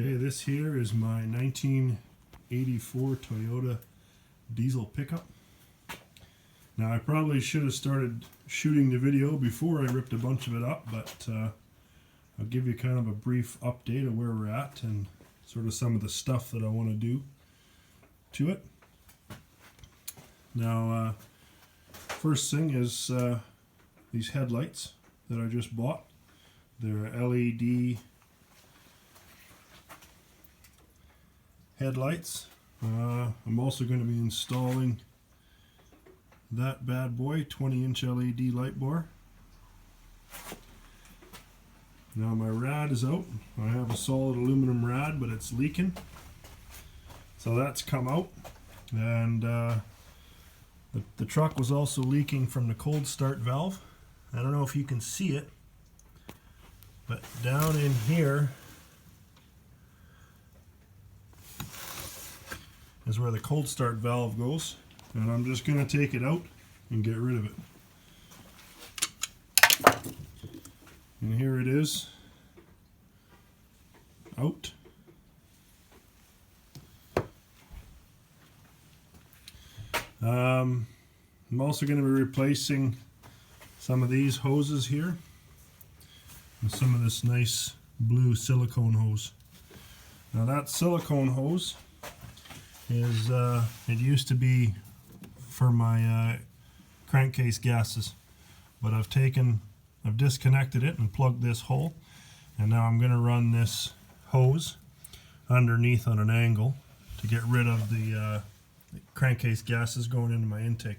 Okay, this here is my 1984 Toyota diesel pickup. Now I probably should have started shooting the video before I ripped a bunch of it up, but I'll give you kind of a brief update of where we're at and sort of some of the stuff that I want to do to it. Now first thing is these headlights that I just bought. They're LED headlights. I'm also going to be installing that bad boy, 20-inch LED light bar. Now my rad is out. I have a solid aluminum rad, but it's leaking. So that's come out. And the truck was also leaking from the cold start valve. I don't know if you can see it, but down in here is where the cold start valve goes, and I'm just going to take it out and get rid of it. And here it is, out. I'm also going to be replacing some of these hoses here with some of this nice blue silicone hose. Now that silicone hose is it used to be for my crankcase gases, but I've disconnected it and plugged this hole, and now I'm going to run this hose underneath on an angle to get rid of the crankcase gases going into my intake,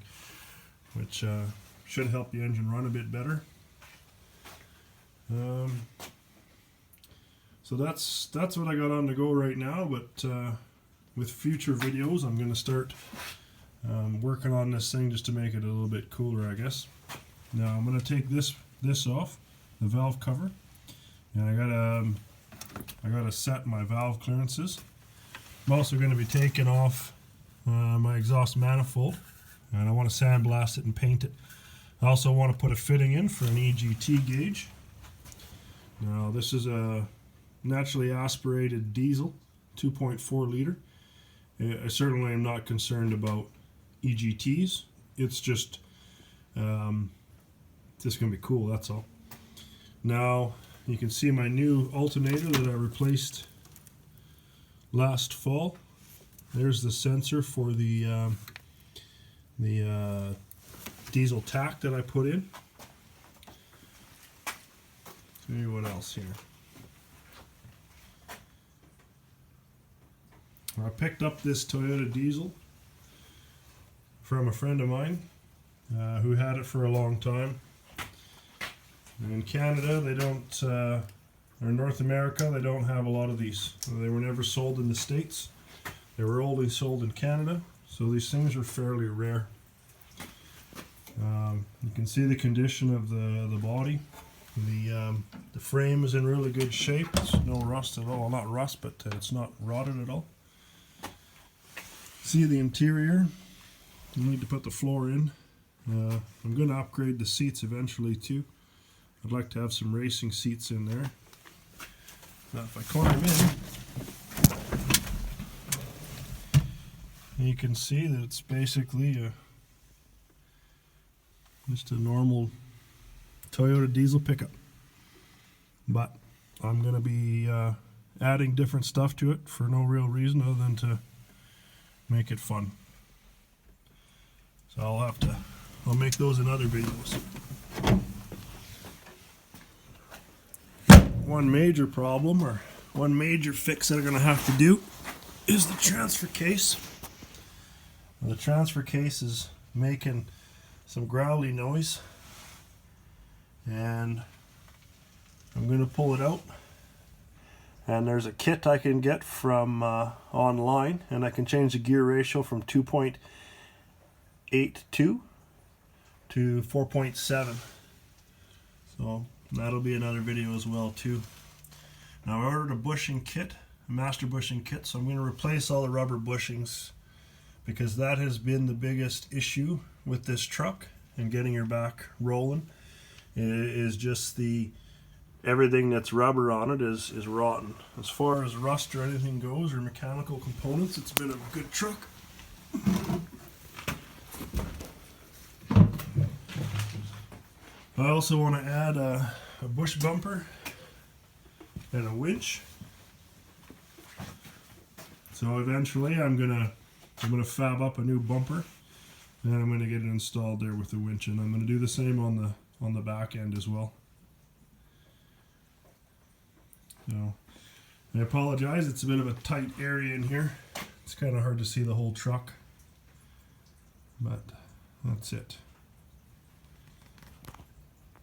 which should help the engine run a bit better. So that's what I got on the go right now, but with future videos I'm going to start working on this thing just to make it a little bit cooler, I guess. Now I'm going to take this off, the valve cover, and I gotta set my valve clearances. I'm also going to be taking off my exhaust manifold, and I want to sandblast it and paint it. I also want to put a fitting in for an EGT gauge. Now this is a naturally aspirated diesel, 2.4 liter. I certainly am not concerned about EGTs. It's just going to be cool, that's all. Now you can see my new alternator that I replaced last fall. There's the sensor for the diesel tack that I put in. See what else here. I picked up this Toyota diesel from a friend of mine who had it for a long time. In Canada, they don't, or North America, they don't have a lot of these. They were never sold in the States. They were only sold in Canada, so these things are fairly rare. You can see the condition of the body. The frame is in really good shape. It's no rust at all. Well, not rust, but it's not rotted at all. See the interior. You need to put the floor in. I'm going to upgrade the seats eventually too. I'd like to have some racing seats in there. Now if I climb in, you can see that it's basically just a normal Toyota diesel pickup. But I'm going to be adding different stuff to it for no real reason other than to make it fun. So I'll make those in other videos. One major problem, or one major fix that I'm going to have to do, is the transfer case. The transfer case is making some growly noise, and I'm going to pull it out. And there's a kit I can get from online, and I can change the gear ratio from 2.82 to 4.7. So that'll be another video as well too. Now I ordered a bushing kit, a master bushing kit, so I'm going to replace all the rubber bushings, because that has been the biggest issue with this truck and getting her back rolling. It is just the everything that's rubber on it is rotten. As far as rust or anything goes, or mechanical components, it's been a good truck. I also want to add a bush bumper and a winch. So eventually I'm gonna fab up a new bumper, and I'm gonna get it installed there with the winch, and I'm gonna do the same on the back end as well. So I apologize, it's a bit of a tight area in here. It's kind of hard to see the whole truck, but that's it.